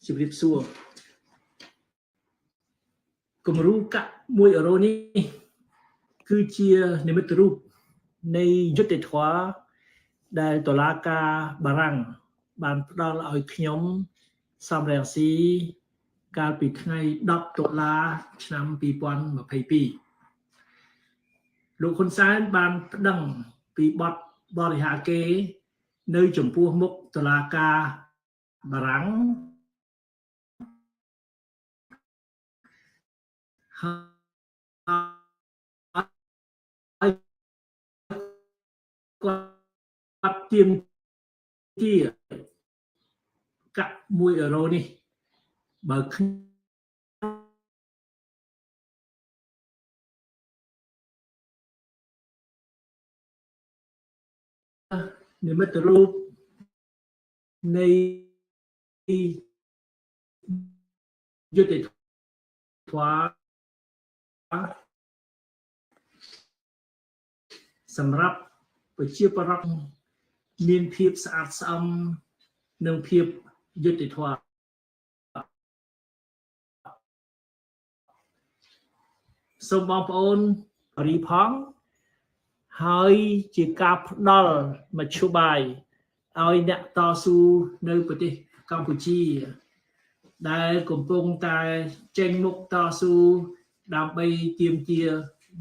ជំរាបសួរគំរូកាក់1 €នេះគឺជានិមិត្តរូបនៃយុត្តិធម៌ដែលតុលាការបារាំងបានផ្ដល់ឲ្យខ្ញុំសំរងស៊ីកាលពីថ្ងៃ10 តុលាឆ្នាំ2022លោកហ៊ុនសែនបានប្តឹងពីបទបរិហាកេរ្តិ៍នៅចំពោះមុខតុលាការបារាំងហើយគាត់ទាមទារកាក់1 €នេះបើនិមិត្តរូបនៃយុត្តិធម៌សម្រាប់ប្រជាពលរដ្ឋមានភាពស្អាតស្អំនិងភាពយុត្តិធម៌សូមបងប្អូនរីផងហើយជាការផ្ដល់មធ្យោបាយឲ្យអ្នកតស៊ូនៅប្រទេសកម្ពុជាដែលកំពុងតែចេញមុខតស៊ូដើម្បីទាមទារ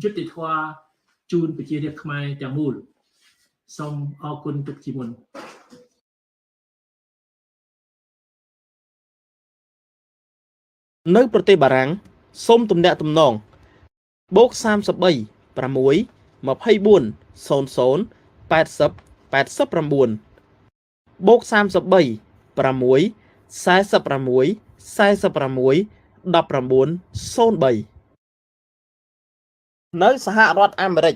យុត្តិធម៌ជូនប្រជារាស្ត្រខ្មែរទាំងមូលសូមអរគុណទុកជាមុននៅប្រទេសបារាំងសូមទំនាក់ទំនងបូក33 6 24 00 80 89បូក33 6 46 46 19 03នៅសហរដ្ឋអាមេរិក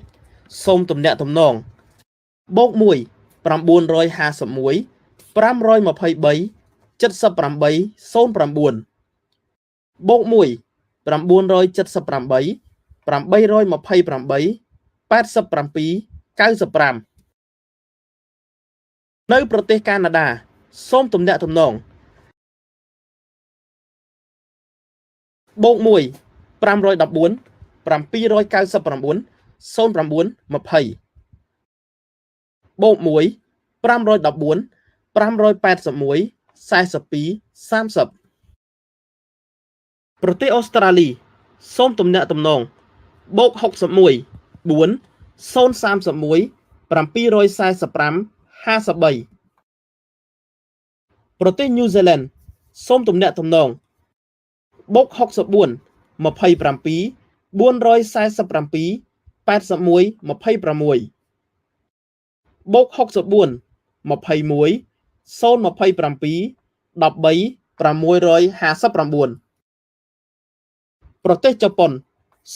សូមទំនាក់ទំនងបូក1 951 523 78 09បូក1 978 828 87 95នៅប្រទេសកាណាដាសូមទំនាក់ទំនងបូក1 514 799 09 20បូក1 514 581 42 30ប្រទេសអូស្ត្រាលីសូមទំនាក់ទំនងបូក61 4 031 745 53ប្រទេសញូហ្សេឡង់សូមទំនាក់ទំនងបូក64 27 447 81 26បូក64 21 027 13 659ប្រទេសជប៉ុន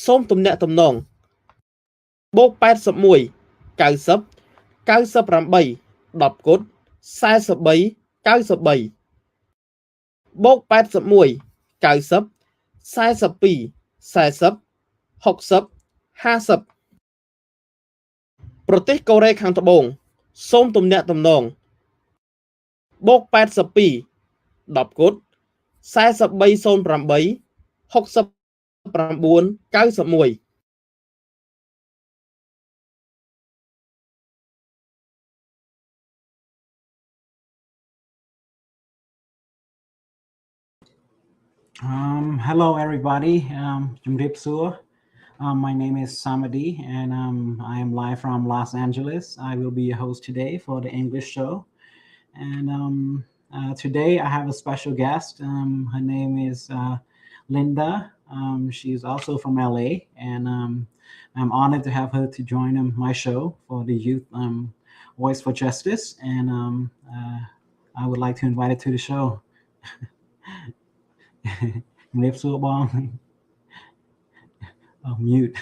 សូមទំនាក់ទំនងបូក81 90 98 10គុត43 93បូក81 90 42 40 60 50ប្រទេសកូរ៉េខាងត្បូងសូមទំនាក់ទំនងបូក82 10គុត4308 69 91 Hello everybody. Jumrip Sur. My name is Samady and I am live from Los Angeles. I will be your host today for the English show. And today I have a special guest. Her name is Linda. She's also from LA and I'm honored to have her to join my show for the Youth Voice for Justice. And I would like to invite her to the show. Oh, mute.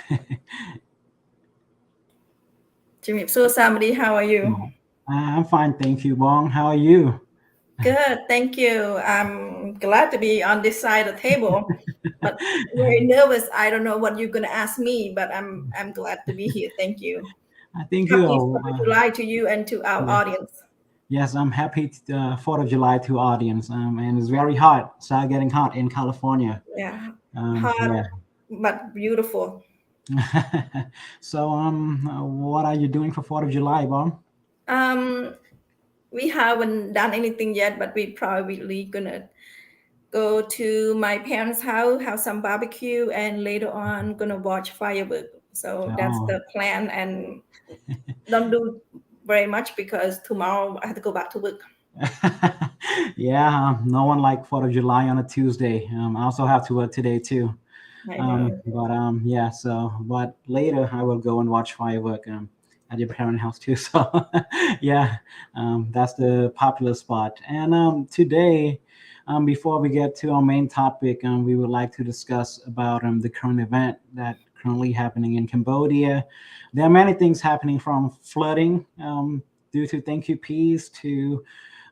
Samady, how are you? I'm fine, thank you, Bong. How are you? Good, thank you. I'm glad to be on this side of the table, but very nervous. I don't know what you're going to ask me, but I'm glad to be here. Thank you. I think Happy you. 4th of July to you and to our audience. Yes, I'm happy. 4th of July to audience, and it's very hot. Start getting hot in California. Yeah, Yeah. hot but beautiful. So, what are you doing for 4th of July, Bob? Um, we haven't done anything yet, but we probably gonna go to my parents' house, have some barbecue, and later on gonna watch firework. So that's Oh. the plan, and don't do very much because tomorrow I have to go back to work. Yeah, no one like 4th of July on a Tuesday. I also have to work today too. I know. But yeah, so but later I will go and watch firework at your parent house too. So yeah, that's the popular spot. And today, before we get to our main topic, we would like to discuss about the current event that currently happening in Cambodia. There are many things happening from flooding due to thank you peace to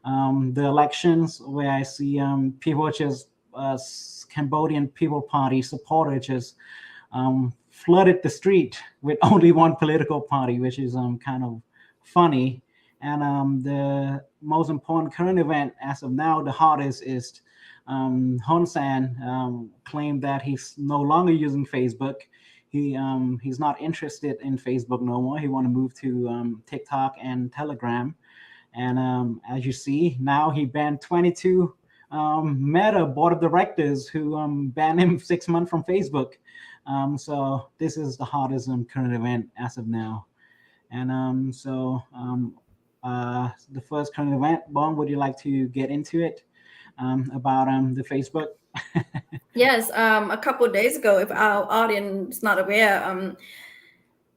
the elections where I see people just Cambodian People Party supporters just flooded the street with only one political party, which is kind of funny. And the most important current event as of now, the hottest is Hun Sen claimed that he's no longer using Facebook. He's not interested in Facebook no more. He want to move to TikTok and Telegram. And as you see, now he banned 22 Meta board of directors who banned him 6 months from Facebook. So this is the hottest current event as of now. And the first current event, Bon, would you like to get into it about the Facebook? Yes, a couple of days ago, if our audience is not aware,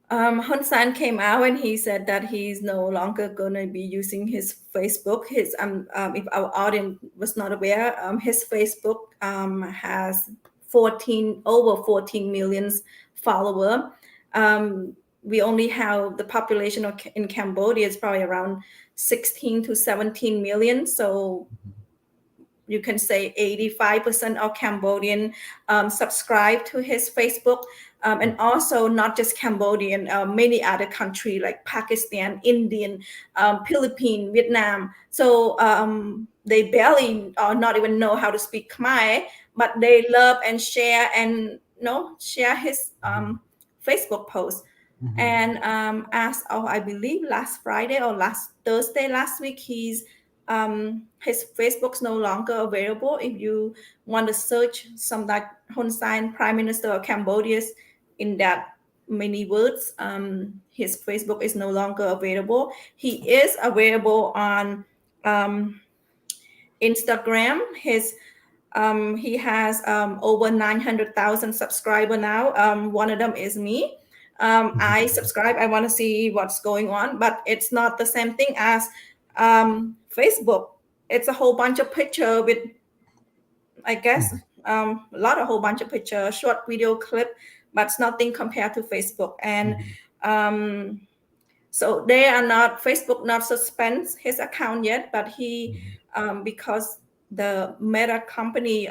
Hun San came out and he said that he's no longer going to be using his Facebook. His if our audience was not aware, his Facebook has 14 million follower. We only have the population in Cambodia is probably around 16 to 17 million. So you can say 85% of Cambodian subscribe to his Facebook. And also not just Cambodian, many other countries like Pakistan, Indian, Philippines, Vietnam. So they barely or not even know how to speak Khmer, but they love and share and share his Facebook post. Mhm. And as of I believe last Friday or last Thursday last week, his Facebook's no longer available. If you want to search some like Hun Sen, Prime Minister of Cambodia, in that many words, his Facebook is no longer available. He is available on Instagram. He has over 900,000 subscribers now. One of them is me. I subscribe. I want to see what's going on, but it's not the same thing as Facebook. It's a whole bunch of picture with, I guess, a lot of whole bunch of picture, short video clip, but it's nothing compared to Facebook. And um, so they are not Facebook not suspend his account yet, but he because the Meta company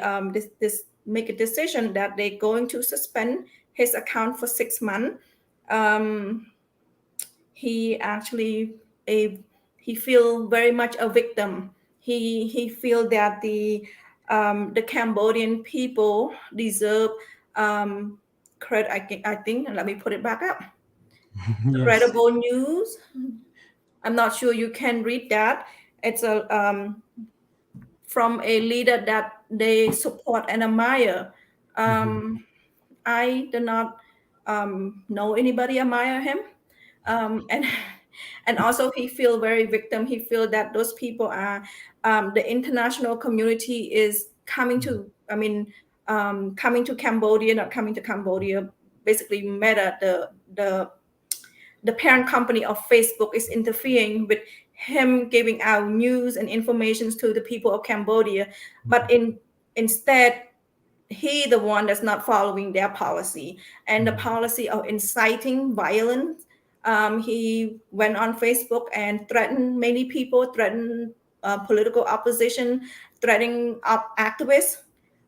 this make a decision that they're going to suspend his account for 6 months. Um, he actually he feel very much a victim. He feel that the Cambodian people deserve credit. I think. Let me put it back up. Yes. Credible news. I'm not sure you can read that. It's a from a leader that they support and admire. Um, I do not know anybody admire him, and and also he feel very victim. He feel that those people are the international community is coming to. I mean, coming to Cambodia, not coming to Cambodia. Basically, Meta, the parent company of Facebook, is interfering with him giving out news and information to the people of Cambodia, but instead he the one that's not following their policy and the policy of inciting violence. He went on Facebook and threatened many people, threatened political opposition, threatening activists,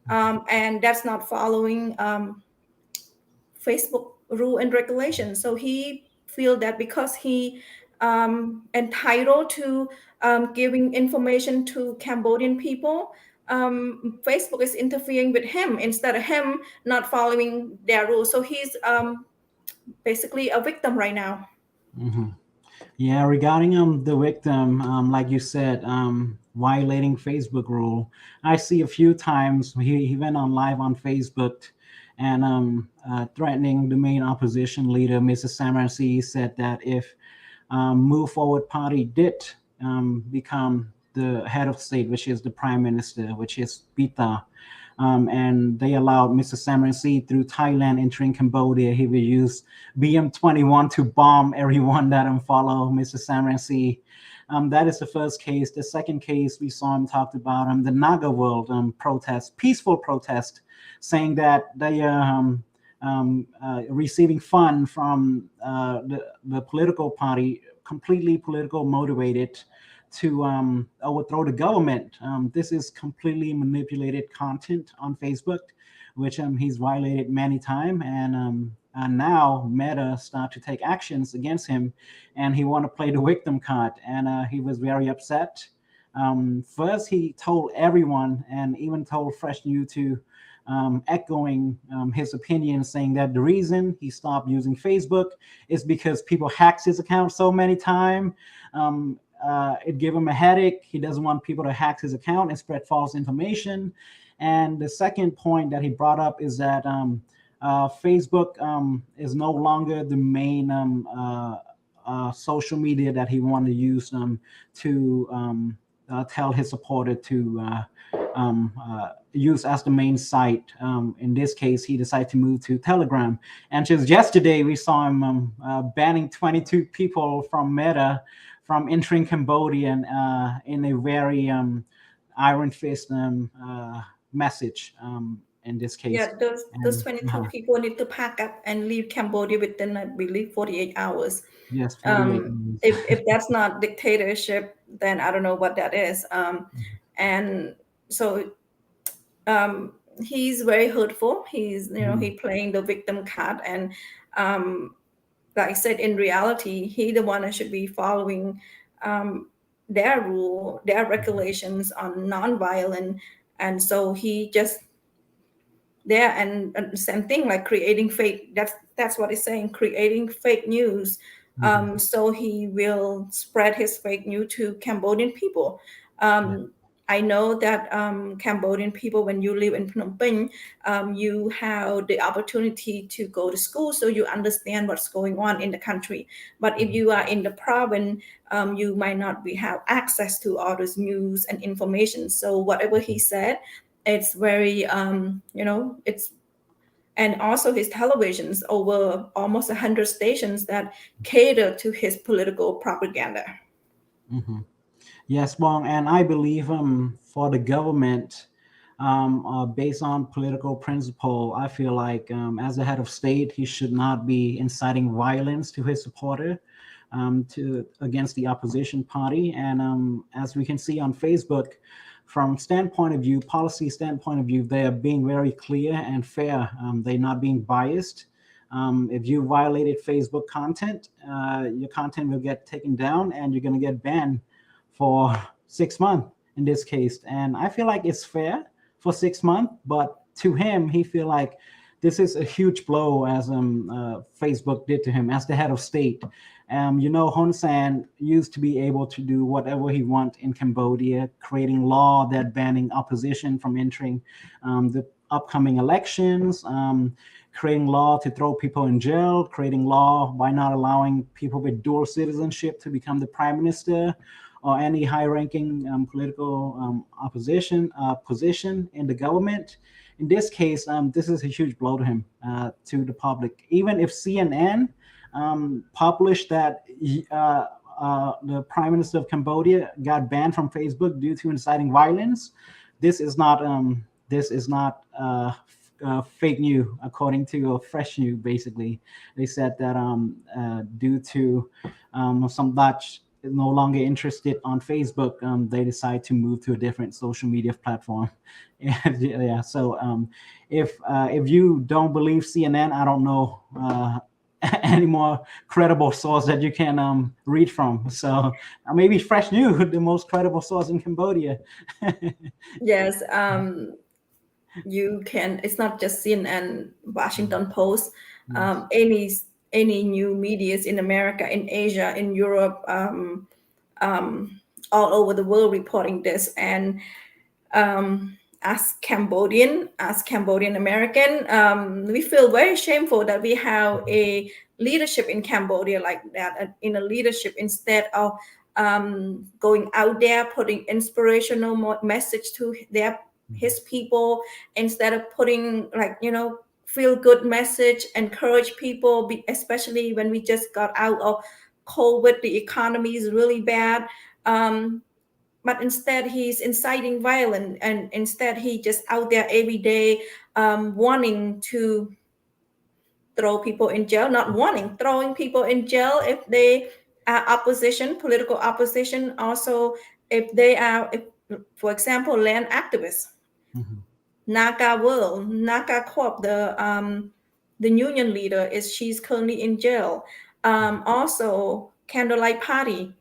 and that's not following Facebook rule and regulation. So he feel that because he entitled to giving information to Cambodian people, Facebook is interfering with him instead of him not following their rules. So he's basically a victim right now. Mhm. Yeah, regarding the victim, like you said, violating Facebook rule, I see a few times he went on live on Facebook and threatening the main opposition leader, Mrs. Samady, said that if Move Forward Party did become the head of state, which is the prime minister, which is Pita, and they allowed Mr. Samary through Thailand entering Cambodia. He will use BM-21 to bomb everyone that follow Mr. Samary. That is the first case. The second case we saw him talked about the Naga World protest, peaceful protest, saying that they receiving fund from the political party, completely political motivated, to overthrow the government. This is completely manipulated content on Facebook, which he's violated many times, and now Meta start to take actions against him, and he want to play the victim card, and he was very upset. First, he told everyone, and even told Fresh New to echoing his opinion, saying that the reason he stopped using Facebook is because people hacked his account so many times. It gave him a headache. He doesn't want people to hack his account and spread false information. And the second point that he brought up is that Facebook is no longer the main social media that he wanted to use to tell his supporter to use as the main site. In this case, he decided to move to Telegram. And just yesterday, we saw him banning 22 people from Meta from entering Cambodia in a very iron fist message in this case. Yeah, those 22 people need to pack up and leave Cambodia within, I believe, 48 hours. Yes, 48 hours. If that's not dictatorship, then I don't know what that is. And so he's very hurtful. He's, he playing the victim card, and like I said, in reality, he the one that should be following their rule, their regulations on nonviolent, and so he just there, and same thing, like creating fake. That's what he's saying, creating fake news. So he will spread his fake news to Cambodian people. I know that Cambodian people, when you live in Phnom Penh, you have the opportunity to go to school, so you understand what's going on in the country. But if you are in the province, you might not have access to all this news and information. So whatever he said, it's very, it's, and also his televisions, over almost 100 stations that cater to his political propaganda. Yes, Bong, and I believe for the government, based on political principle, I feel like as the head of state, he should not be inciting violence to his supporter against the opposition party. And as we can see on Facebook, from standpoint of view, policy standpoint of view, they are being very clear and fair. They're not being biased. If you violated Facebook content, your content will get taken down and you're going to get banned for 6 months in this case. And I feel like it's fair for 6 months, but to him, he feel like this is a huge blow, as Facebook did to him as the head of state. Hun Sen used to be able to do whatever he want in Cambodia, creating law that banning opposition from entering the upcoming elections, creating law to throw people in jail, creating law by not allowing people with dual citizenship to become the prime minister or any high-ranking political opposition position in the government. In this case, this is a huge blow to him, to the public. Even if CNN published that the Prime Minister of Cambodia got banned from Facebook due to inciting violence, this is not fake news, according to Fresh News. Basically, they said that due to some Dutch is no longer interested on Facebook, they decide to move to a different social media platform. Yeah, so if you don't believe CNN, I don't know any more credible source that you can read from. So maybe Fresh News, the most credible source in Cambodia. Yes, you can. It's not just CNN, Washington Post, Yes. any new medias in America, in Asia, in Europe, all over the world reporting this. And as Cambodian American, we feel very shameful that we have a leadership in Cambodia like that, in a leadership instead of going out there, putting inspirational message to his people, instead of putting, like, feel good message, encourage people, especially when we just got out of COVID, the economy is really bad. But instead he's inciting violence, and instead he just out there every day, wanting to throw people in jail, not wanting, throwing people in jail if they are opposition, political opposition. Also, if they are, for example, land activists. Naga World, Naga Corp, the union leader, she's currently in jail. Also, Candlelight Party.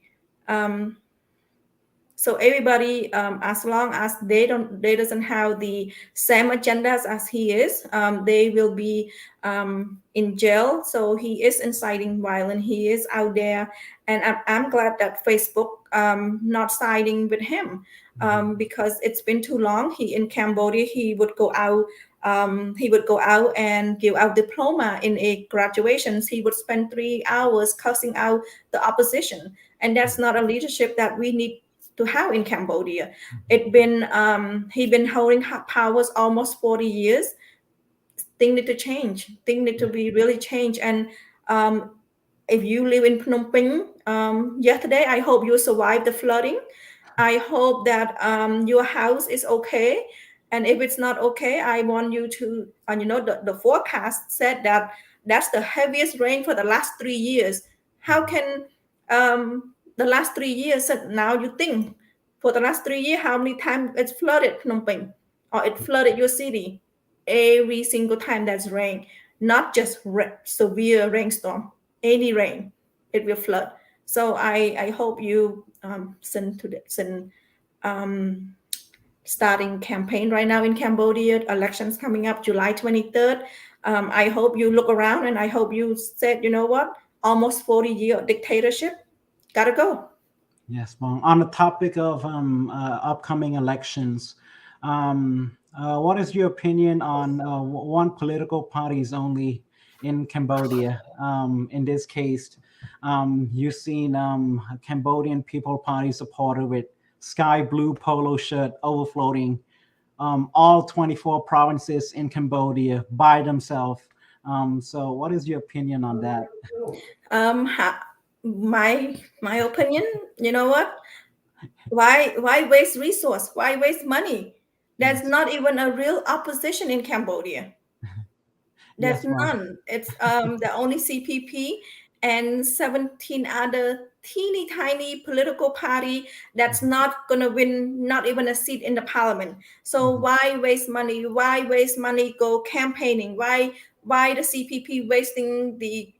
So everybody, as long as they doesn't have the same agendas as he is, they will be in jail. So he is inciting violence. He is out there, and I'm glad that Facebook not siding with him, because it's been too long. He in Cambodia, he would go out. He would go out and give out diploma in a graduations. He would spend 3 hours cussing out the opposition, and that's not a leadership that we need to have in Cambodia. He been holding powers almost 40 years. Things need to change. Things need to be really changed. And if you live in Phnom Penh, yesterday, I hope you survived the flooding. I hope that your house is okay. And if it's not okay, I want you to, the forecast said that that's the heaviest rain for the last 3 years. How can the last 3 years, now you think, for the last 3 years, how many times it's flooded Phnom Penh, or it flooded your city? Every single time that's rain, not just severe rainstorm, any rain, it will flood. So I hope you send starting campaign right now in Cambodia. Elections coming up July 23rd. I hope you look around, and I hope you said, you know what, almost 40-year dictatorship, gotta go. Yes, well, on the topic of upcoming elections, what is your opinion on one political parties only in Cambodia? In this case, you've seen Cambodian People Party supporter with sky blue polo shirt overfloating all 24 provinces in Cambodia by themselves. So what is your opinion on that? My opinion, you know what? Why waste resource? Why waste money? There's not even a real opposition in Cambodia. There's Yes, well, none. It's the only CPP and 17 other teeny tiny political party that's not gonna win not even a seat in the parliament. So why waste money? Why waste money go campaigning? Why the CPP wasting the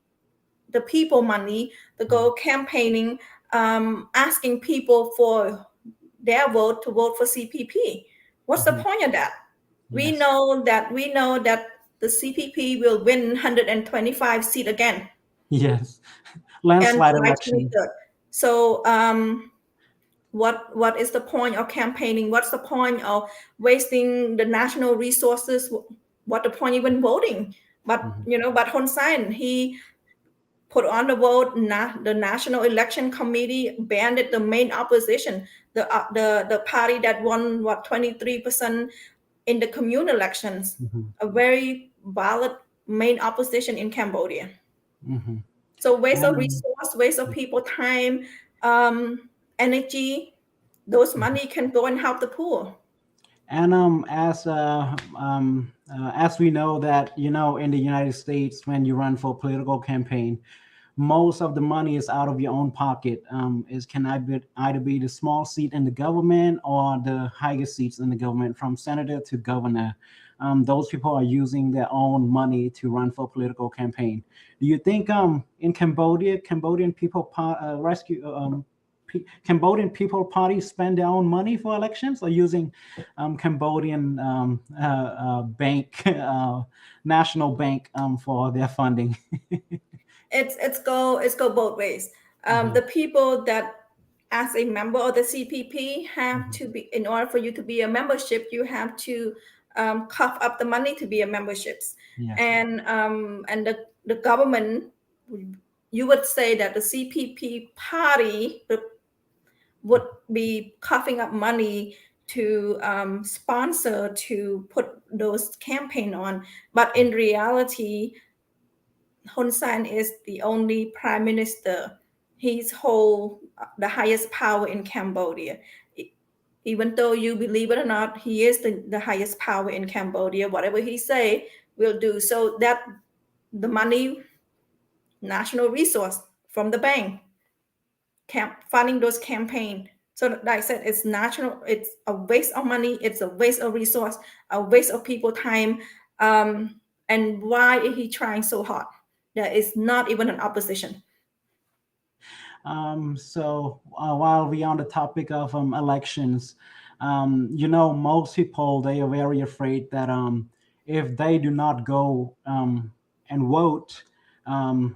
people money to go campaigning, asking people for their vote to vote for CPP? What's the point of that? We yes, know that the CPP will win 125 seat again yes, and landslide July election. 23rd. So what is the point of campaigning? What's the point of wasting the national resources? What the point even voting? But but Hun Sen, he put on the vote. The National Election Committee banned the main opposition, the party that won 23% in the commune elections, a very valid main opposition in Cambodia. So waste of And resource, waste of people time, energy. Those money can go and help the poor. and as we know that in the United States, when you run for a political campaign, most of the money is out of your own pocket. Can either be the small seat in the government or the highest seats in the government, from senator to governor. Those people are using their own money to run for political campaign. Do you think in Cambodia, Cambodian People Party spend their own money for elections, or using Cambodian bank, national bank for their funding? It's go both ways. The people that as a member of the CPP have to be, in order for you to be a membership, you have to cough up the money to be a memberships. Yes. And the government, you would say that the CPP party would be coughing up money to sponsor, to put those campaign on. But in reality, Hun Sen is the only prime minister. He's hold the highest power in Cambodia. Even though you believe it or not, he is the highest power in Cambodia. Whatever he say, will do. So that the money, national resource from the bank, funding those campaign. So like I said, it's national. It's a waste of money. It's a waste of resource, a waste of people time. And why is he trying so hard? There is not even an opposition. So while we're on the topic of elections, most people, they are very afraid that if they do not go and vote,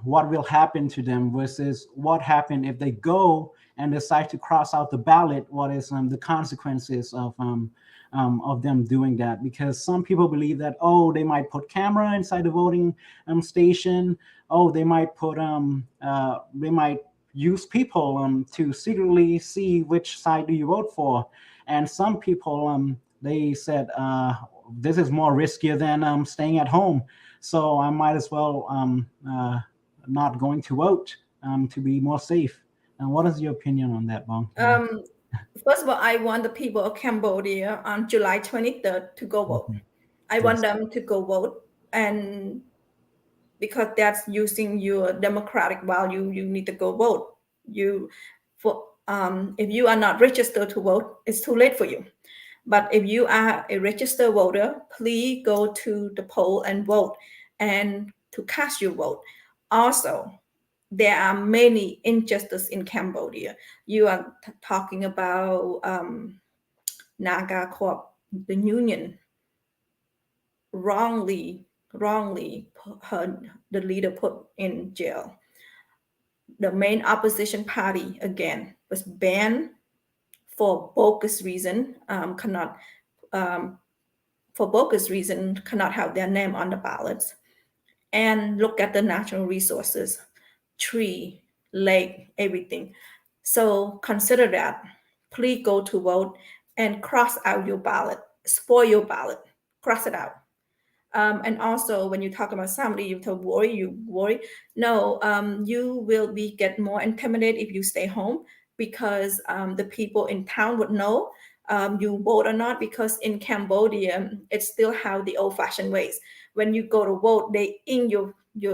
what will happen to them, versus what happened if they go and decide to cross out the ballot. What is the consequences of them doing that? Because some people believe that, oh, they might put camera inside the voting station. Oh, they might put they might use people to secretly see which side do you vote for. And some people they said this is more riskier than staying at home, so I might as well not going to vote to be more safe. And what is your opinion on that, Bong? First of all, I want the people of Cambodia on July 23rd to go vote. I want them to go vote, and because that's using your democratic value, you need to go vote. If you are not registered to vote, it's too late for you. But if you are a registered voter, please go to the poll and vote, and to cast your vote. Also, there are many injustices in Cambodia. You are talking about Naga Corp, the union, wrongly the leader put in jail. The main opposition party again was banned for bogus reason. Cannot have their name on the ballots. And look at the natural resources, tree, lake, everything. So consider that. Please go to vote and cross out your ballot. Spoil your ballot. Cross it out. And also, when you talk about somebody, you worry. No, you will get more intimidated if you stay home, because the people in town would know you vote or not. Because in Cambodia, it's still how the old-fashioned ways. When you go to vote, they ink your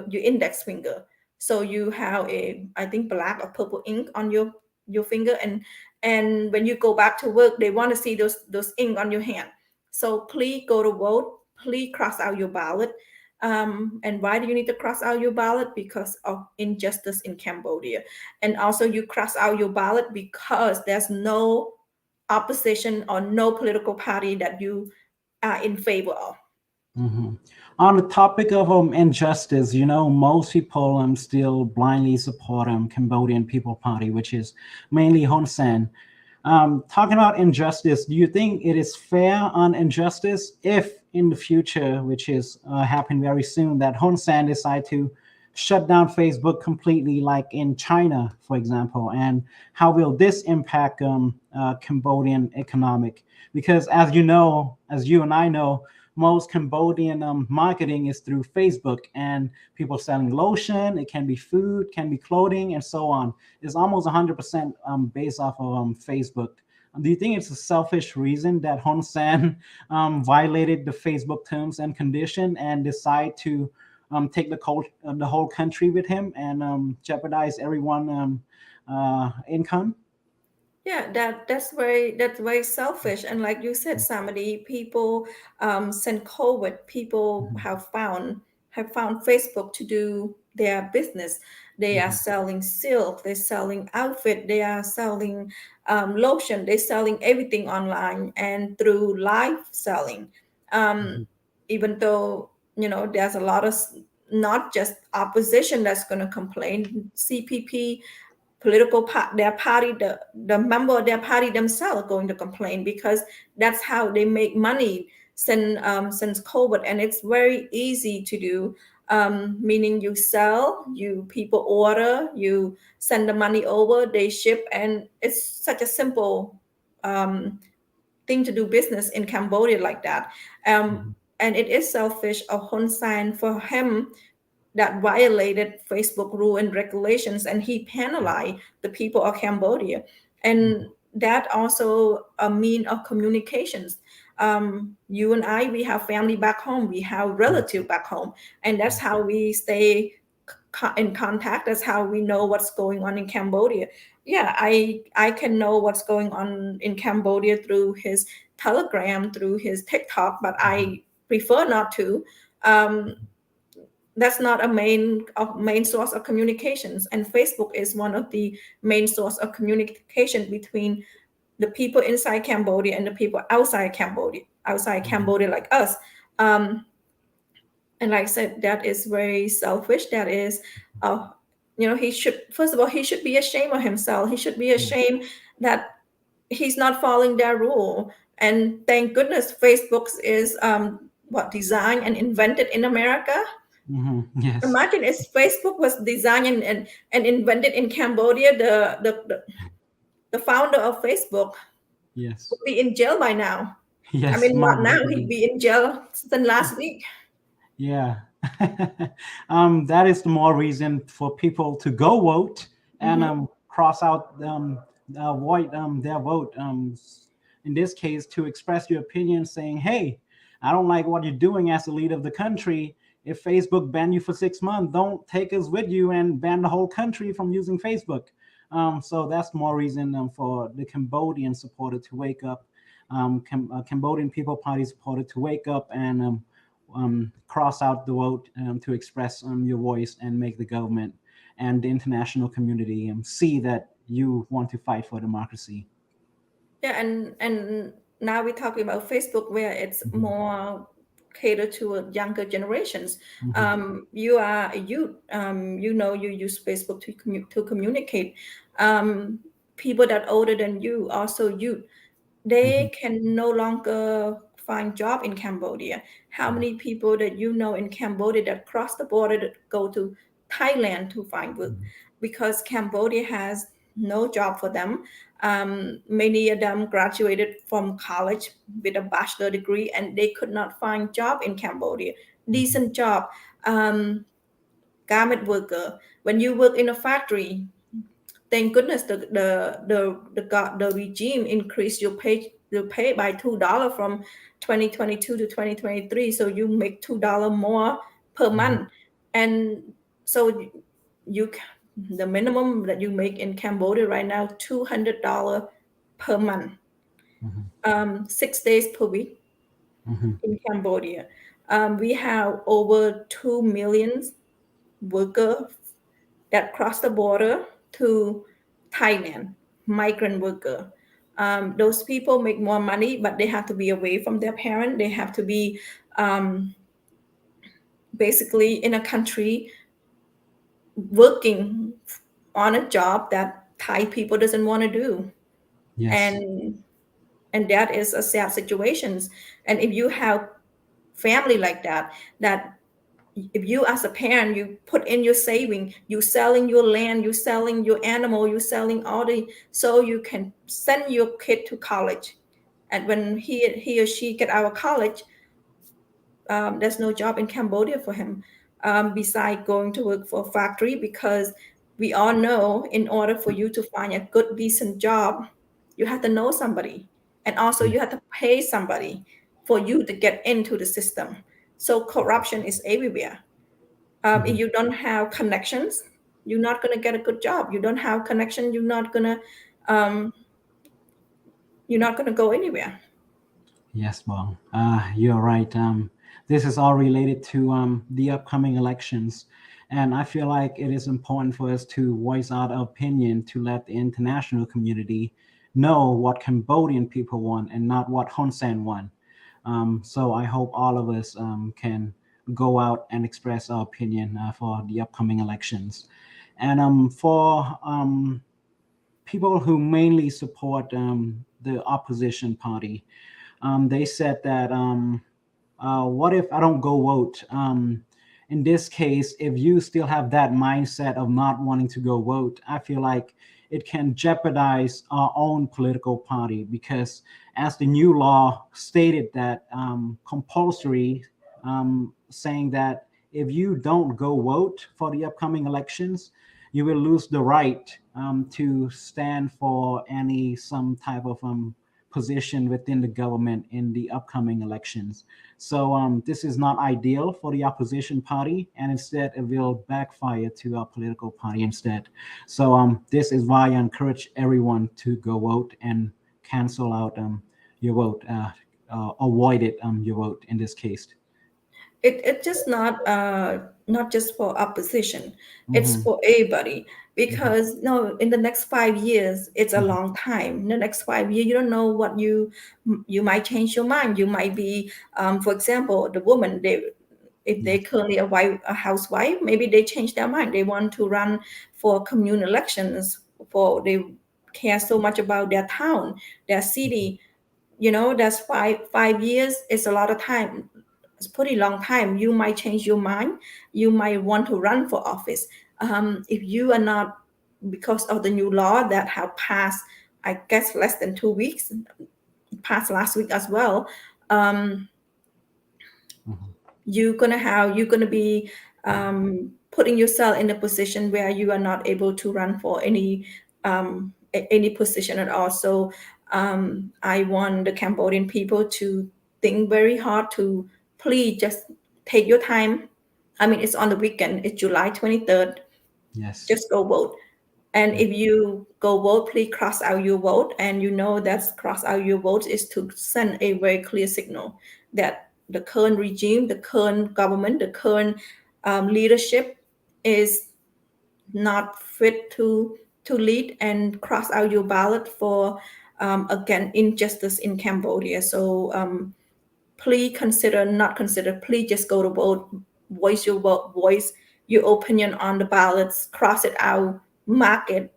index finger, so you have I think black or purple ink on your finger, and when you go back to work, they want to see those ink on your hand. So please go to vote. Please cross out your ballot. And why do you need to cross out your ballot? Because of injustice in Cambodia. And also you cross out your ballot because there's no opposition or no political party that you are in favor of. On the topic of injustice, most people still blindly support Cambodian People Party, which is mainly Hun Sen. Talking about injustice, do you think it is fair on injustice if in the future, which is happen very soon, that Hun Sen decide to shut down Facebook completely, like in China, for example? And how will this impact Cambodian economic? Because as you and I know, most Cambodian marketing is through Facebook, and people selling lotion, it can be food, can be clothing, and so on. It's almost 100% based off of Facebook. Do you think it's a selfish reason that Hun Sen violated the Facebook terms and condition and decide to take the whole country with him and jeopardize everyone income. Yeah, that's very selfish. And like you said, Samady, people since COVID, people have found Facebook to do their business. They are selling silk, they're selling outfit, they are selling lotion, they're selling everything online and through live selling. Um, Even though there's a lot of not just opposition that's going to complain, CPP political their party, the member of their party themselves going to complain, because that's how they make money since COVID, and it's very easy to do. Meaning you sell, you people order, you send the money over, they ship, and it's such a simple um, thing to do business in Cambodia like that. And it is selfish of Hun Sen for him that violated Facebook rule and regulations, and he penalized the people of Cambodia. And that also a mean of communications. You and I, we have family back home, we have relative back home, and that's how we stay in contact. That's how we know what's going on in Cambodia. Yeah, I can know what's going on in Cambodia through his Telegram, through his TikTok, but I prefer not to. Um, that's not a main source of communications, and Facebook is one of the main source of communication between the people inside Cambodia and the people outside Cambodia like us. um, and like I said, that is very selfish. That is he should, first of all, he should be ashamed of himself. He should be ashamed that he's not following their rule. And thank goodness Facebook is designed and invented in America. Yes. Imagine if Facebook was designed and invented in Cambodia, the founder of Facebook Yes. would be in jail by now. Yes. I mean, my not now, goodness. he'd be in jail since last week. Yeah. That is the more reason for people to go vote and cross out void their vote. In this case, to express your opinion, saying, "Hey, I don't like what you're doing as the leader of the country. If Facebook banned you for 6 months, don't take us with you and ban the whole country from using Facebook." So that's more reason for the Cambodian supporter to wake up. Cambodian People Party supporter to wake up and cross out the vote to express your voice and make the government and the international community see that you want to fight for democracy. Yeah, and now we're talking about Facebook, where it's more catered to younger generations. You are a youth. You use Facebook to communicate. People that older than you, also youth, they can no longer find job in Cambodia. How many people that you know in Cambodia that cross the border that go to Thailand to find work? Because Cambodia has no job for them. Many of them graduated from college with a bachelor degree, and they could not find job in Cambodia, decent job. Garment worker, when you work in a factory, thank goodness the regime increased your pay by $2 from 2022 to 2023, so you make $2 more per month. And so you the minimum that you make in Cambodia right now, $200 per month, 6 days per week in Cambodia. We have over 2 million workers that cross the border to Thailand, migrant worker. Those people make more money, but they have to be away from their parent. They have to be basically in a country working on a job that Thai people doesn't want to do. Yes. And that is a sad situation. And if you have family like that, if you as a parent, you put in your saving, you selling your land, you selling your animal, you selling all so you can send your kid to college. And when he or she get out of college, there's no job in Cambodia for him, besides going to work for a factory, because we all know in order for you to find a good, decent job, you have to know somebody. And also you have to pay somebody for you to get into the system. So corruption is everywhere. Mhm. If you don't have connections, you're not going to get a good job. You don't have connection, um, you're not going to go anywhere. Yes, Bong. You're right. This is all related to the upcoming elections. And I feel like it is important for us to voice our opinion to let the international community know what Cambodian people want and not what Hun Sen want. So I hope all of us can go out and express our opinion for the upcoming elections. And for people who mainly support the opposition party, they said that what if I don't go vote? In this case, if you still have that mindset of not wanting to go vote, I feel like it can jeopardize our own political party, because as the new law stated that compulsory, saying that if you don't go vote for the upcoming elections, you will lose the right to stand for some type of position within the government in the upcoming elections. So this is not ideal for the opposition party, and instead it will backfire to our political party instead. So this is why I encourage everyone to go vote and cancel out your vote, avoid it, your vote in this case. It's just not just for opposition, it's Mhm, for everybody. mhm, Because no, in the next 5 years, it's a mhm. long time. In the next 5 years, you don't know what you might change your mind. You might be, for example, the woman, they, if they Yes. currently a housewife, maybe they change their mind, they want to run for commune elections, for they care so much about their town, their Mhm. city. That's 5 years is a lot of time. It's pretty long time. You might change your mind. You might want to run for office. If you are not, because of the new law that have passed, I guess less than 2 weeks, passed last week as well. um, Mhm. you're gonna be putting yourself in a position where you are not able to run for any position at all. So I want the Cambodian people to think very hard to please just take your time. I mean, it's on the weekend. It's July 23rd. Yes. Just go vote. And Yes. if you go vote, please cross out your vote. And that cross out your vote is to send a very clear signal that the current regime, the current government, the current leadership is not fit to lead, and cross out your ballot for again injustice in Cambodia. So please not consider, please just go to vote, voice your opinion on the ballots, cross it out, mark it.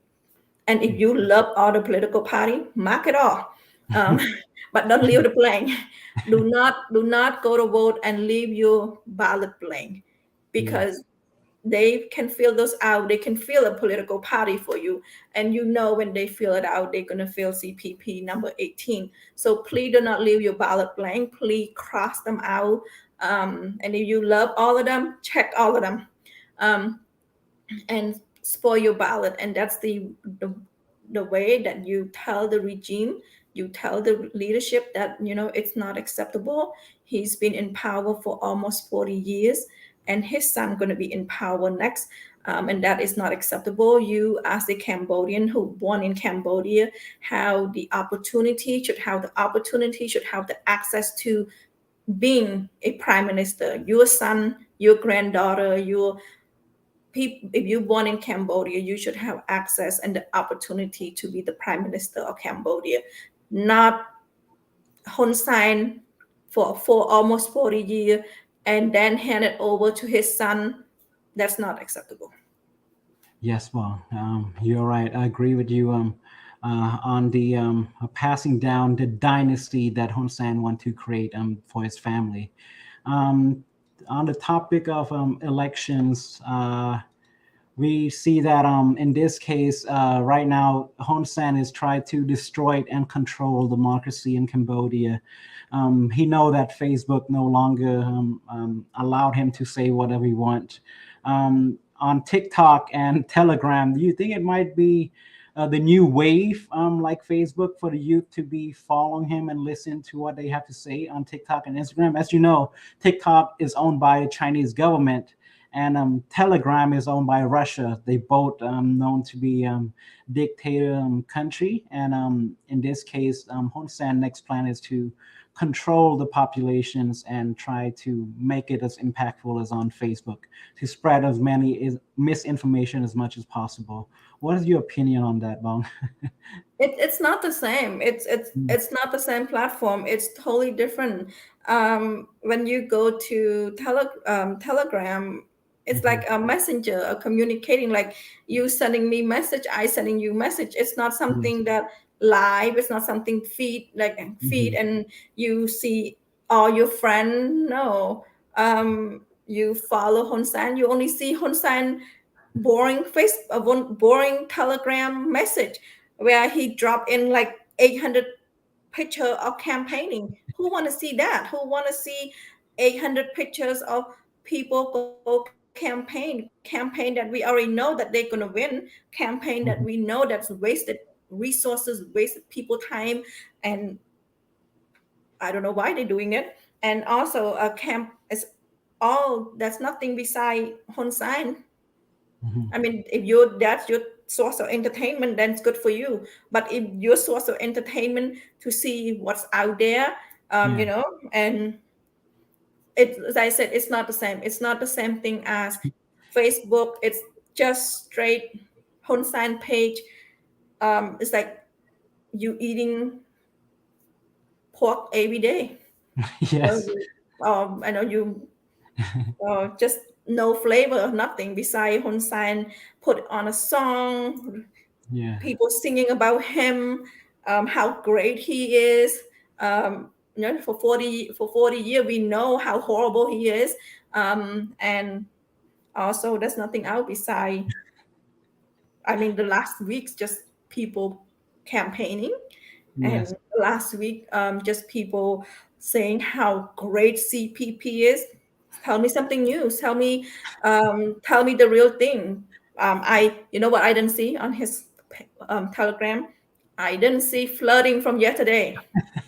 And if you love all the political party, mark it all. um, but don't leave the blank. Do not go to vote and leave your ballot blank, Yes. because they can fill those out. They can fill a political party for you. And when they fill it out, they're going to fill CPP number 18. So please do not leave your ballot blank. Please cross them out. And if you love all of them, check all of them. Um, and spoil your ballot. And that's the way that you tell the regime, you tell the leadership that it's not acceptable. He's been in power for almost 40 years, and his son going to be in power next. And that is not acceptable. You, as a Cambodian who born in Cambodia, should have the access to being a prime minister. Your son, your granddaughter, your people, if you're born in Cambodia, you should have access and the opportunity to be the prime minister of Cambodia, not Hun Sen for almost 40 years and then hand it over to his son. That's not acceptable. Yes, well, you're right. I agree with you on the passing down the dynasty that Hun Sen want to create for his family. Um, on the topic of elections, we see that in this case, right now, Hun Sen is trying to destroy and control democracy in Cambodia. He know that Facebook no longer allowed him to say whatever he want. On TikTok and Telegram, do you think it might be the new wave, like Facebook, for the youth to be following him and listen to what they have to say on TikTok and Instagram? As you know, TikTok is owned by the Chinese government, And Telegram is owned by Russia. They both known to be dictator country. And in this case, Hun Sen next plan is to control the populations and try to make it as impactful as on Facebook, to spread as many misinformation as much as possible. What is your opinion on that, Bong? It's not the same. It's not the same platform. It's totally different. When you go to Telegram, it's like a messenger, a communicating, like you sending me message, I sending you message. It's not something that live. It's not something feed and you see all your friend. No, you follow Hun San. You only see Hun San boring Telegram message where he dropped in like 800 picture of campaigning. Who want to see that? Who want to see 800 pictures of people go campaign that we already know that they're going to win, campaign that we know that's wasted resources, wasted people time, and I don't know why they're doing it. And also a camp is all that's nothing beside Hun San. I mean, if that's your source of entertainment, then it's good for you. But if your source of entertainment to see what's out there, and as I said, it's not the same. It's not the same thing as Facebook. It's just straight Hun San page. It's like you eating pork every day. Yes. I know you just no flavor, nothing beside Hun San put on a song, Yeah. people singing about him, how great he is. For 40 years, we know how horrible he is, and also there's nothing out beside. I mean, the last week's just people campaigning, and Yes. last week, just people saying how great CPP is. Tell me something new. Tell me the real thing. You know what I didn't see on his Telegram? I didn't see flooding from yesterday.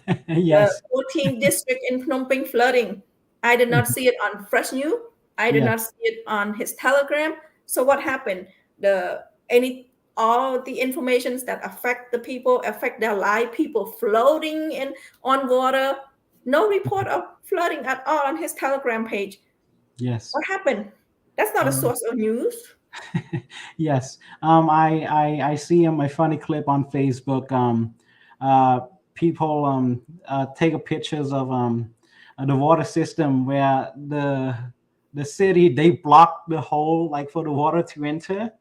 The Yes. 14th district in Phnom Penh flooding. I did not see it on Fresh News. I did Yeah. not see it on his Telegram. So what happened? All the informations that affect the people, affect their life, people floating in on water. No report of flooding at all on his Telegram page. Yes. What happened? That's not a source of news. Yes. I see a funny clip on Facebook. People take pictures of the water system where the city, they block the hole like for the water to enter,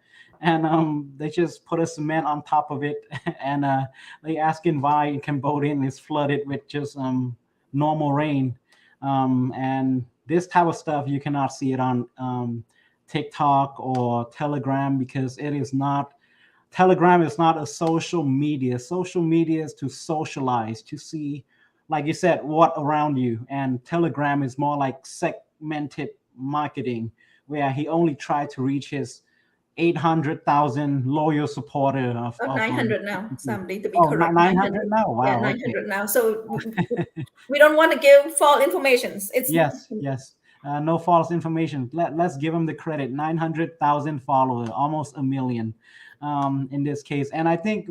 and they just put a cement on top of it, and they asking why Cambodian is flooded with just normal rain, and this type of stuff you cannot see it on TikTok or Telegram, because it is not, Telegram is not a social media. Social media is to socialize, to see, like you said, what around you. And Telegram is more like segmented marketing, where he only tried to reach his 800,000 loyal supporter of 900 now, Samady, to be oh, correct. 900 now. Yeah, Wow. 900 now. So we don't want to give false informations. Yes. No false information. Let's give him the credit. 900,000 followers, almost a million, in this case. And I think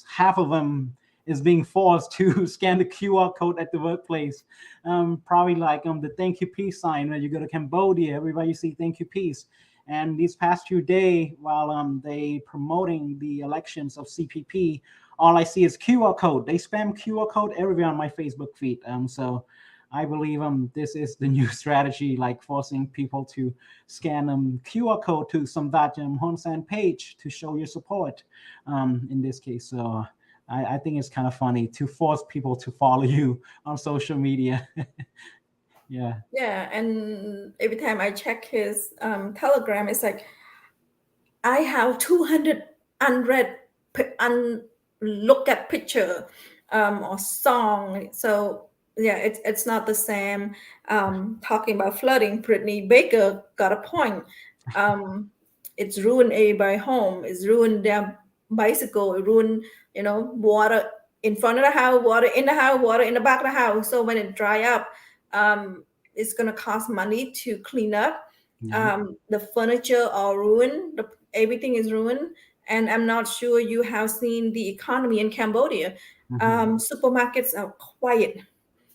half of them is being forced to scan the QR code at the workplace. Probably like the thank you peace sign when you go to Cambodia. Everybody see thank you peace. And these past few days, while they promoting the elections of CPP, all I see is QR code. They spam QR code everywhere on my Facebook feed. So I believe this is the new strategy, like forcing people to scan QR code to some Hun Sen page to show your support. In this case, so I think it's kind of funny to force people to follow you on social media. Yeah. Yeah, and every time I check his Telegram, it's like I have 200 unread, unlooked at picture or song. So yeah, it's not the same. Talking about flooding, Brittany Baker got a point. It's ruined everybody's home. It's ruined their bicycle. It ruined, water in front of the house, water in the house, water in the back of the house. So when it dry up, it's gonna cost money to clean up. Yeah. The furniture are ruined, everything is ruined, and I'm not sure you have seen the economy in Cambodia. Supermarkets are quiet,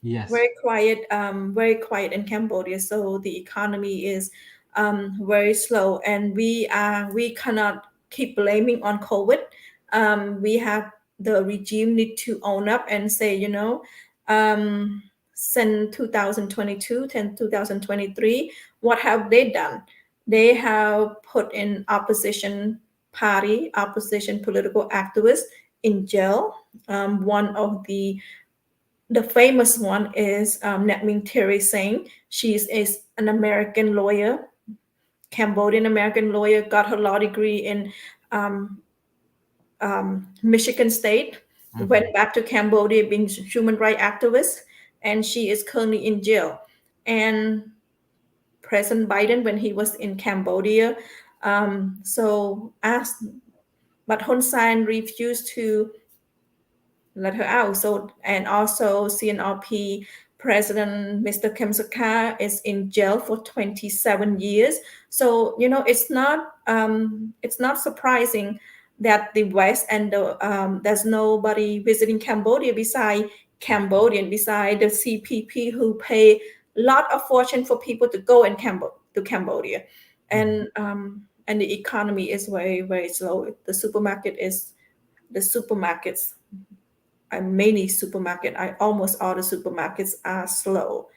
Yes. very quiet in Cambodia. So the economy is very slow, and we cannot keep blaming on COVID. We have the regime need to own up and say, since 2022 and 2023, what have they done? They have put in opposition political activists in jail. One of the famous one is Netming Thierry Singh. She is an American lawyer, Cambodian American lawyer, got her law degree in um, Michigan State, went back to Cambodia being human rights activist, and she is currently in jail. And President Biden, when he was in Cambodia, so asked, but Hun Sen refused to let her out. So, and also CNRP President Mr. Kem Sokha is in jail for 27 years. So, it's not surprising that the West and there's nobody visiting Cambodia beside the CPP who pay a lot of fortune for people to go to Cambodia. And the economy is very, very slow. The supermarkets, many supermarket. Almost all the supermarkets are slow,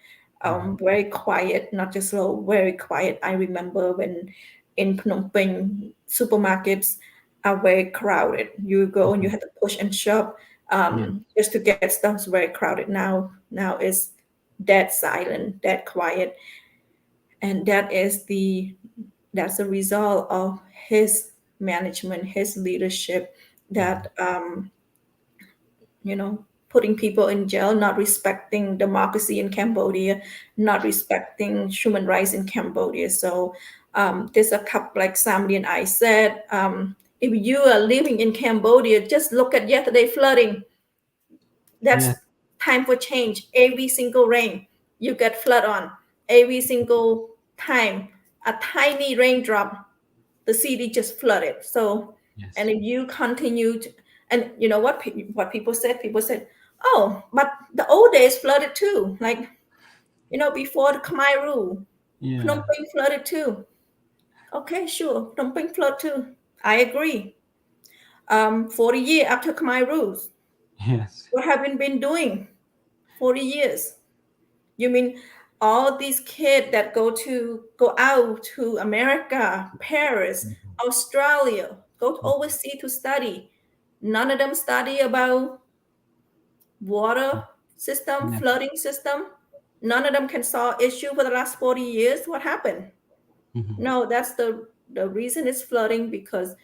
very quiet. Not just slow, very quiet. I remember when in Phnom Penh, supermarkets are very crowded. You go and you have to push and shove just to get stuff. It's very crowded now. It's dead silent, dead quiet, and that's the result of his management, his leadership. That putting people in jail, not respecting democracy in Cambodia, not respecting human rights in Cambodia. So there's a couple, like Samady and I said, if you are living in Cambodia, just look at yesterday flooding. That's Yes. time for change. Every single rain, you get flood on. Every single time, a tiny raindrop, the city just flooded. So, Yes. and if you continue to, and you know what people said? People said, "Oh, but the old days flooded too. Like, before the Khmer rule, Phnom Yeah. Penh flooded too." Okay, sure, Phnom Penh flood too. I agree. 40 years after Khmer rules, Yes. what have we been doing? 40 years. You mean all these kids that go out to America, Paris, Australia, go overseas to study? None of them study about water system, Yes. flooding system. None of them can solve issue for the last 40 years. What happened? No, that's the reason it's flooding, because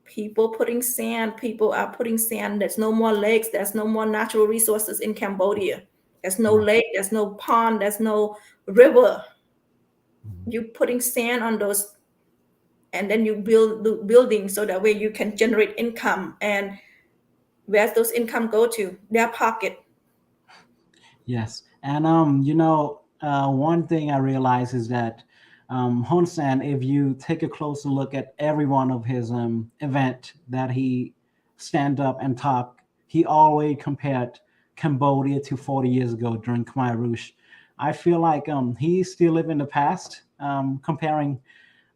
people are putting sand. There's no more lakes, there's no more natural resources in Cambodia. There's no lake, there's no pond, there's no river. You putting sand on those, and then you build the buildings so that way you can generate income. And where's those income go to? Their pocket. Yes, and one thing I realize is that Hun Sen, if you take a closer look at every one of his event that he stand up and talk, he always compared Cambodia to 40 years ago during Khmer Rouge. I feel like he still live in the past, comparing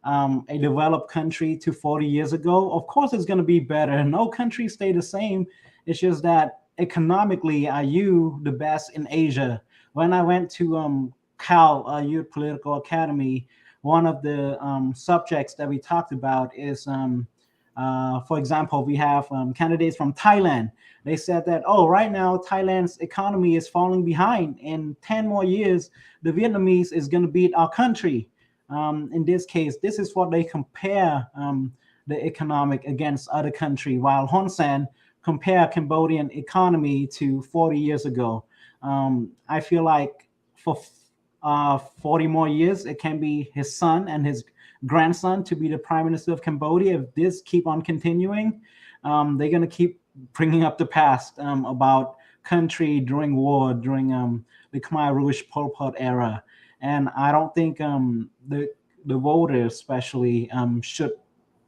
a developed country to 40 years ago. Of course, it's going to be better. No country stay the same. It's just that economically, are you the best in Asia? When I went to Cal Youth Political Academy, one of the subjects that we talked about is, for example, we have candidates from Thailand. They said that, oh, right now Thailand's economy is falling behind. In 10 more years, the Vietnamese is going to beat our country. In this case, this is what they compare the economic against other country, while Hun Sen compare Cambodian economy to 40 years ago. I feel like for 40 more years, it can be his son and his grandson to be the prime minister of Cambodia. If this keep on continuing, they're going to keep bringing up the past about country during war, during the Khmer Rouge Pol Pot era. And I don't think the voters especially should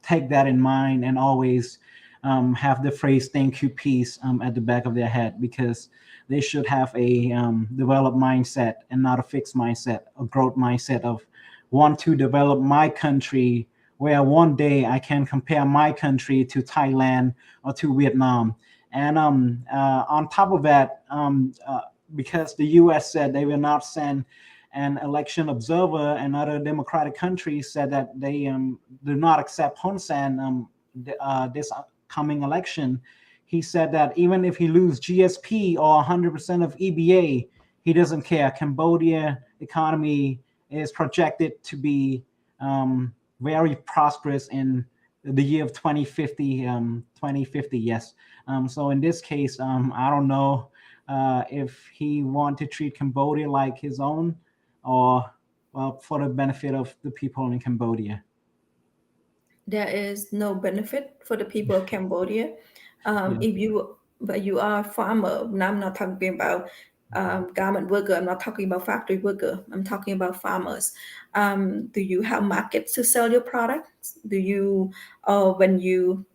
take that in mind and always have the phrase "thank you, peace" at the back of their head, because they should have a developed mindset and not a fixed mindset, a growth mindset of want to develop my country, where one day I can compare my country to Thailand or to Vietnam. And on top of that, because the U.S. said they will not send an election observer, and other democratic countries said that they do not accept Hun Sen this coming election. He said that even if he lose GSP or 100% of EBA, he doesn't care. Cambodia economy is projected to be very prosperous in the year of 2050. 2050, yes. So in this case, I don't know if he want to treat Cambodia like his own, or well, for the benefit of the people in Cambodia. There is no benefit for the people of Cambodia. Yeah. But you are a farmer. Now I'm not talking about garment worker. I'm not talking about factory worker. I'm talking about farmers. Do you have markets to sell your products? Do you, when you,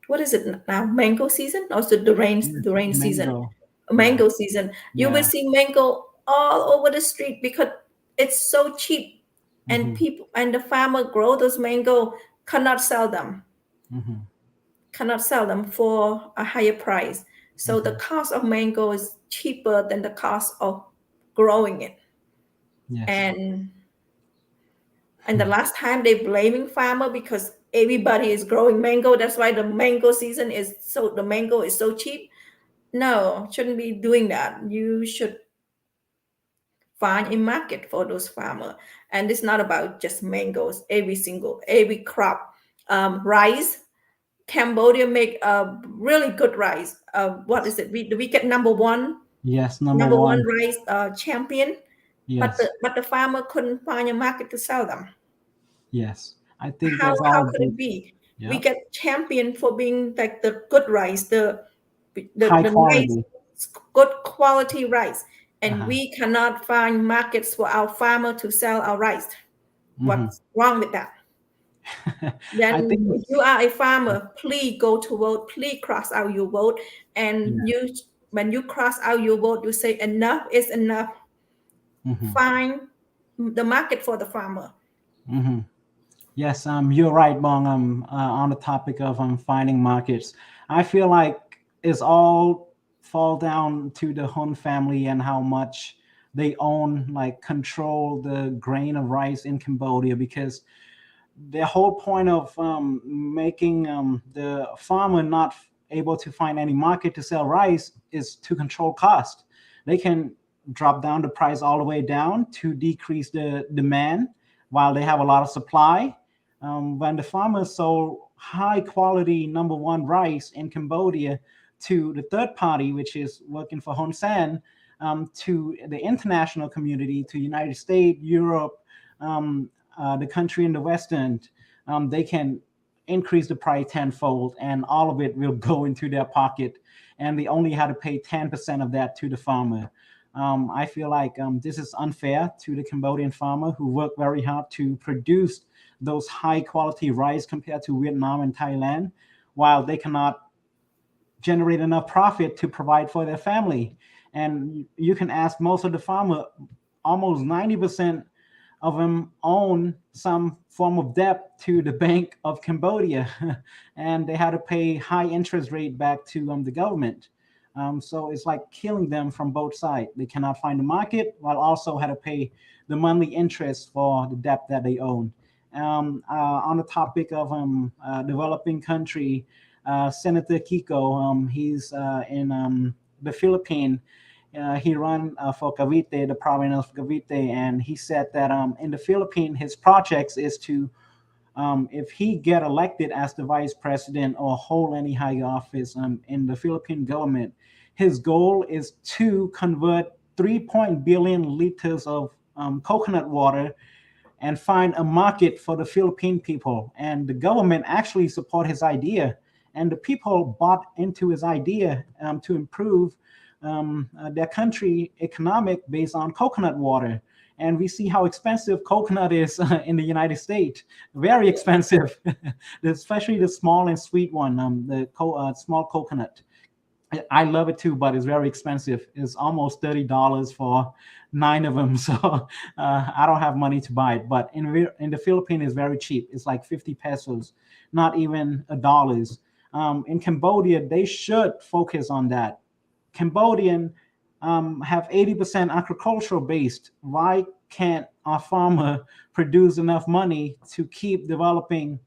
what is it now? Mango season? Also the rain season. Mango. Mango season. You will Yeah. see mango all over the street because it's so cheap, and people and the farmer grow those mango, cannot sell them. Cannot sell them for a higher price. So the cost of mango is cheaper than the cost of growing it. Yes. And the last time they blaming farmer because everybody is growing mango. That's why the mango season is the mango is so cheap. No, shouldn't be doing that. You should find a market for those farmers. And it's not about just mangoes. Every crop, rice. Cambodia make a really good rice. What is it? We get number one. Yes, Number one rice champion. Yes. But the farmer couldn't find a market to sell them. Yes. I think How that's all could it be? Yeah. We get champion for being like the good rice, the high nice, quality. good quality rice, and we cannot find markets for our farmer to sell our rice. What's wrong with that? Then I think if you are a farmer, please go to vote. Please cross out your vote, and when you cross out your vote, you say enough is enough. Find the market for the farmer. Yes, you're right, Bong. On the topic of finding markets, I feel like it's all fall down to the Hun family and how much they own, like control the grain of rice in Cambodia, because the whole point of making the farmer not able to find any market to sell rice is to control cost. They can drop down the price all the way down to decrease the demand while they have a lot of supply. When the farmers sold high quality number one rice in Cambodia to the third party, which is working for Hun Sen, to the international community, to United States, Europe, the country in the West End, they can increase the price tenfold, and all of it will go into their pocket, and they only had to pay 10% of that to the farmer. I feel like this is unfair to the Cambodian farmer who work very hard to produce those high quality rice compared to Vietnam and Thailand, while they cannot generate enough profit to provide for their family. And you can ask most of the farmer, almost 90% of them own some form of debt to the Bank of Cambodia, and they had to pay high interest rate back to the government. So it's like killing them from both sides. They cannot find the market, while also had to pay the monthly interest for the debt that they own. On the topic of developing country, Senator Kiko, he's in the Philippines. He ran for Cavite, the province of Cavite, and he said that in the Philippines, his projects is to, if he get elected as the vice president or hold any high office in the Philippine government, his goal is to convert 3 billion liters of coconut water and find a market for the Philippine people. And the government actually support his idea, and the people bought into his idea to improve their country economic based on coconut water. And we see how expensive coconut is in the United States. Very expensive, especially the small and sweet one, the small coconut. I love it too, but it's very expensive. It's almost $30 for 9 of them. So I don't have money to buy it. But in the Philippines, it's very cheap. It's like 50 pesos, not even $1. In Cambodia, they should focus on that. Cambodian have 80% agricultural based. Why can't our farmer produce enough money to keep developing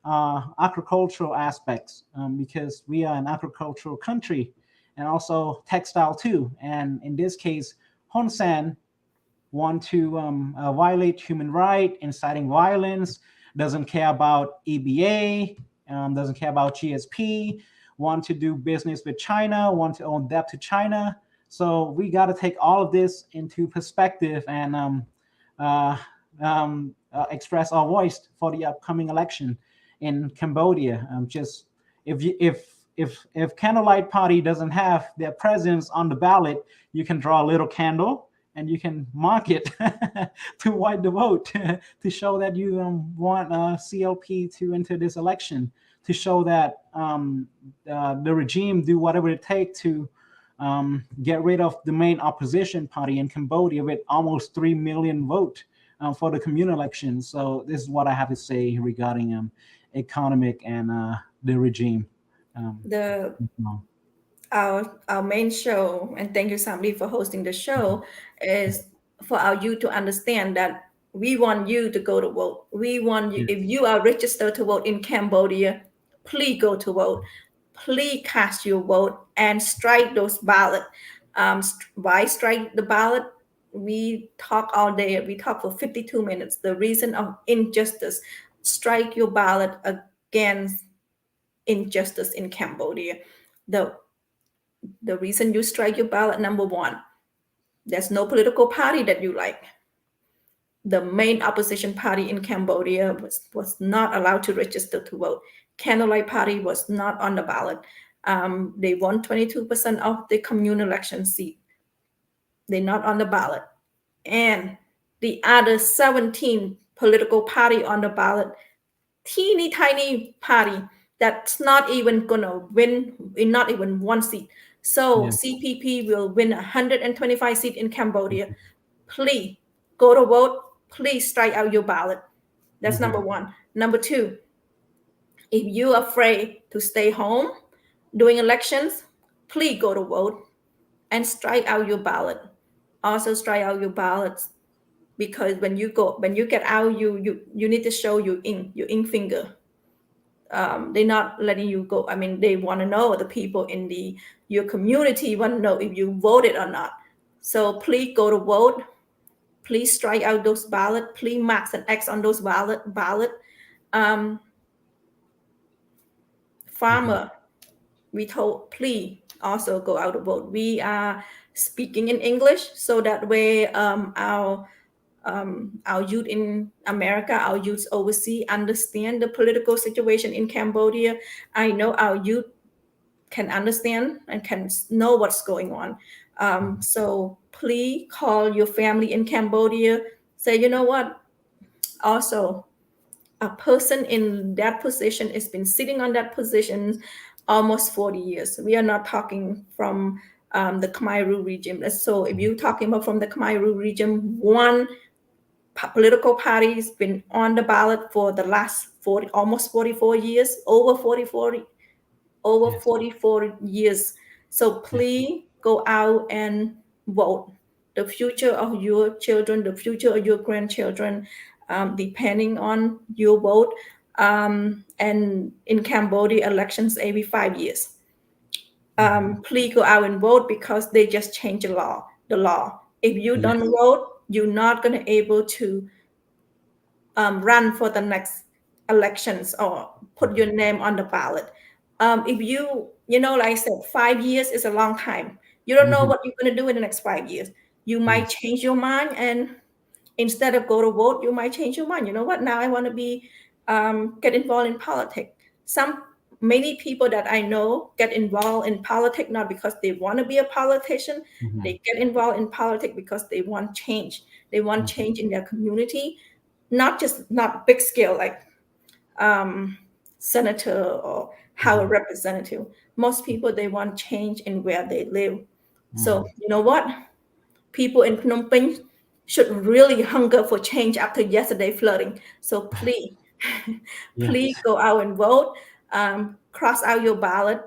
agricultural aspects? Because we are an agricultural country and also textile too. And in this case, Hun Sen want to violate human rights, inciting violence, doesn't care about EBA, doesn't care about GSP, want to do business with China, want to own debt to China. So we got to take all of this into perspective and express our voice for the upcoming election in Cambodia. Just if Candlelight Party doesn't have their presence on the ballot, you can draw a little candle and you can mark it to white the vote to show that you want CLP to enter this election, to show that the regime do whatever it takes to get rid of the main opposition party in Cambodia with almost 3 million votes for the communal elections. So this is what I have to say regarding economic and the regime. Our main show, and thank you, Samady, for hosting the show, is for our youth to understand that we want you to go to vote. We want you, if you are registered to vote in Cambodia, please go to vote. Please cast your vote and strike those ballots. Why strike the ballot? We talk all day. We talk for 52 minutes. The reason of injustice. Strike your ballot against injustice in Cambodia. The reason you strike your ballot, number one, there's no political party that you like. The main opposition party in Cambodia was not allowed to register to vote. Candlelight Party was not on the ballot. They won 22% of the communal election seat. They're not on the ballot. And the other 17 political party on the ballot, teeny tiny party that's not even gonna win in not even one seat. So CPP will win 125 seats in Cambodia. Please go to vote. Please strike out your ballot. That's number one. Number two, if you're afraid to stay home during elections, please go to vote and strike out your ballot. Also strike out your ballots, because when you get out, you need to show your ink finger. They're not letting you go. I mean, they want to know, the people in your community want to know if you voted or not. So please go to vote. Please strike out those ballots. Please mark an X on those ballot. Farmer, we told, please also go out to vote. We are speaking in English, so that way our youth in America, our youth overseas understand the political situation in Cambodia. I know our youth can understand and can know what's going on. So please call your family in Cambodia. Say, you know what? Also, a person in that position has been sitting on that position almost 40 years. We are not talking from the Khmer Rouge regime. So if you're talking about from the Khmer Rouge regime, one political party has been on the ballot for the last almost 44 years, over 44 years. So please go out and vote. The future of your children, the future of your grandchildren, depending on your vote. And in Cambodia, elections every 5 years. Please go out and vote, because they just changed the law. If you don't vote, you're not going to able to run for the next elections or put your name on the ballot. If like I said, 5 years is a long time. You don't know what you're going to do in the next 5 years. You might change your mind, and instead of go to vote, you might change your mind. You know what? Now I want to be get involved in politics. Some many people that I know get involved in politics not because they want to be a politician. They get involved in politics because they want change. They want change in their community, not big scale like senator or House representative. Most people, they want change in where they live. So you know what? People in Phnom Penh should really hunger for change after yesterday flooding. So please, please Yes. go out and vote. Cross out your ballot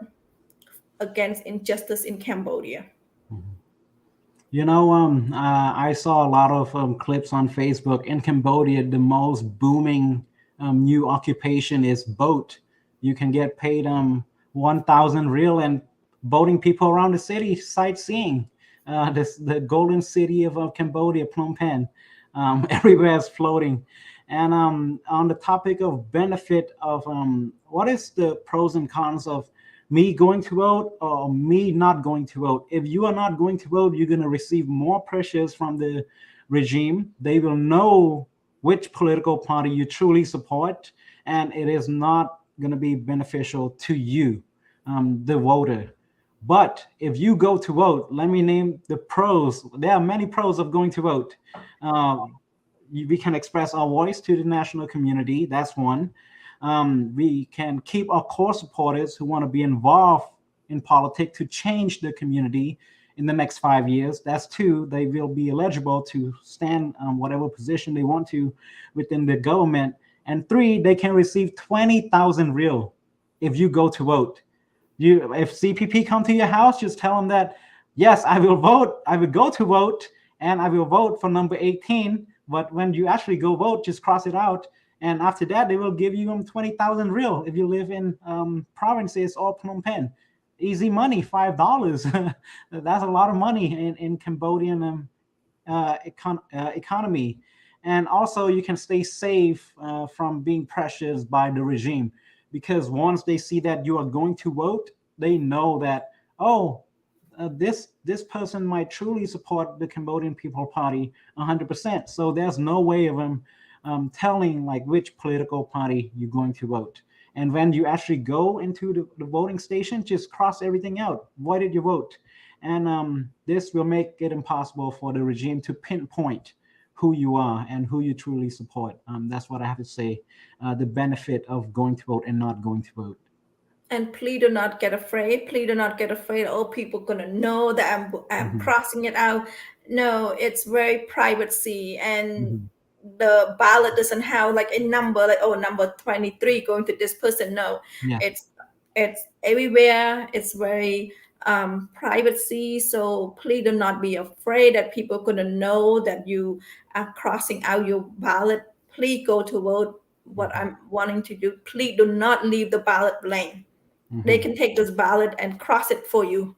against injustice in Cambodia. You know, I saw a lot of clips on Facebook. In Cambodia, the most booming new occupation is boat. You can get paid 1,000 real and boating people around the city sightseeing. The golden city of Cambodia, Phnom Penh. Everywhere is floating. And on the topic of benefit of what is the pros and cons of me going to vote or me not going to vote? If you are not going to vote, you're going to receive more pressures from the regime. They will know which political party you truly support, and it is not going to be beneficial to you, the voter. But if you go to vote, let me name the pros. There are many pros of going to vote. We can express our voice to the national community. That's one. We can keep our core supporters who want to be involved in politics to change the community in the next 5 years. That's two. They will be eligible to stand whatever position they want to within the government. And three, they can receive 20,000 real if you go to vote. If CPP come to your house, just tell them that, yes, I will vote. I will go to vote and I will vote for number 18. But when you actually go vote, just cross it out. And after that, they will give you 20,000 real if you live in provinces or Phnom Penh. Easy money, $5. That's a lot of money in Cambodian economy. And also, you can stay safe from being pressured by the regime, because once they see that you are going to vote, they know that, this person might truly support the Cambodian People Party 100%. So there's no way of them telling like which political party you're going to vote. And when you actually go into the voting station, just cross everything out. Why did you vote? And this will make it impossible for the regime to pinpoint who you are and who you truly support. That's what I have to say. The benefit of going to vote and not going to vote. And please do not get afraid. Please do not get afraid. Oh, people gonna know that I'm crossing it out. No, it's very privacy, and the ballot doesn't have like a number, like number 23 going to this person. No, Yeah. it's everywhere. It's very privacy. So please do not be afraid that people gonna know that you are crossing out your ballot. Please go to vote. What I'm wanting to do, please do not leave the ballot blank. They can take this ballot and cross it for you.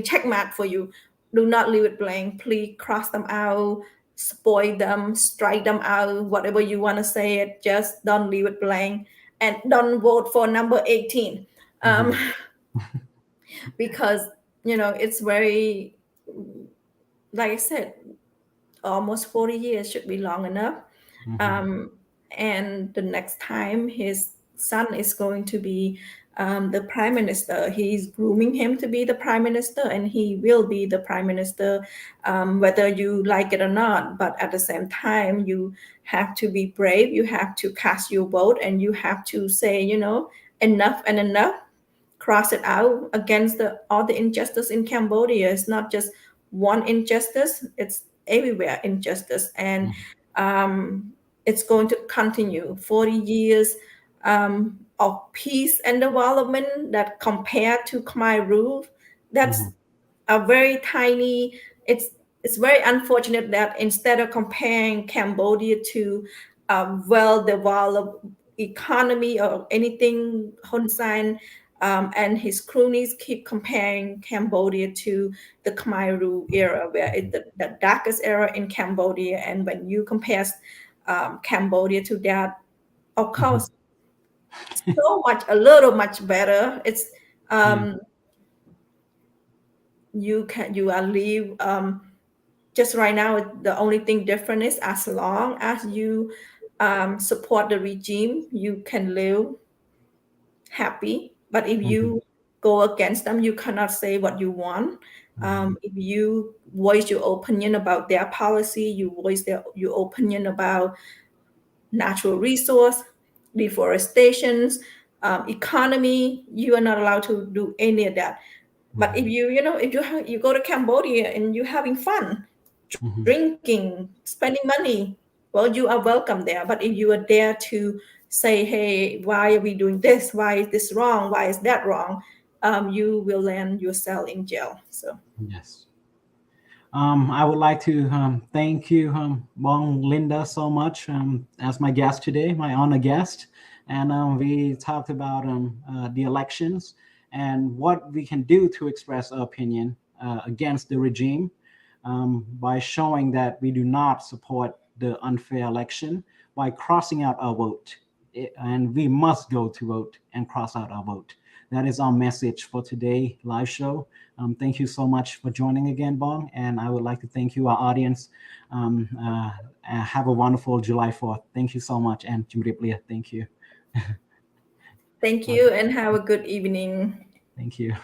Check mark for you. Do not leave it blank. Please cross them out, spoil them, strike them out, whatever you want to say it. Just don't leave it blank, and don't vote for number 18. Because, it's very, like I said, almost 40 years should be long enough. And the next time his son is going to be the prime minister, he's grooming him to be the prime minister, and he will be the prime minister, whether you like it or not. But at the same time, you have to be brave. You have to cast your vote, and you have to say, enough and enough. Cross it out against all the injustice in Cambodia. It's not just one injustice, it's everywhere injustice. And it's going to continue 40 years of peace and development that compared to Khmer rule, that's a very tiny, it's very unfortunate that instead of comparing Cambodia to a well-developed economy or anything, Hun Sen and his cronies keep comparing Cambodia to the Khmer rule era, where it's the darkest era in Cambodia. And when you compare Cambodia to that, of course, a little much better. It's you are live just right now. The only thing different is as long as you support the regime, you can live happy. But if you go against them, you cannot say what you want. If you voice your opinion about their policy, you voice your opinion about natural resource, deforestations, economy, you are not allowed to do any of that. But if you go to Cambodia and you're having fun, drinking, spending money, well, you are welcome there. But if you are there to say, hey, why are we doing this? Why is this wrong? Why is that wrong? You will land yourself in jail. So Yes. I would like to thank you, Bong Linda, so much as my guest today, my honor guest. And we talked about the elections and what we can do to express our opinion against the regime by showing that we do not support the unfair election by crossing out our vote. And we must go to vote and cross out our vote. That is our message for today live show. Thank you so much for joining again, Bong. And I would like to thank you, our audience. Have a wonderful July 4th. Thank you so much. And Jumrip Lia, thank you. thank you and have a good evening. Thank you.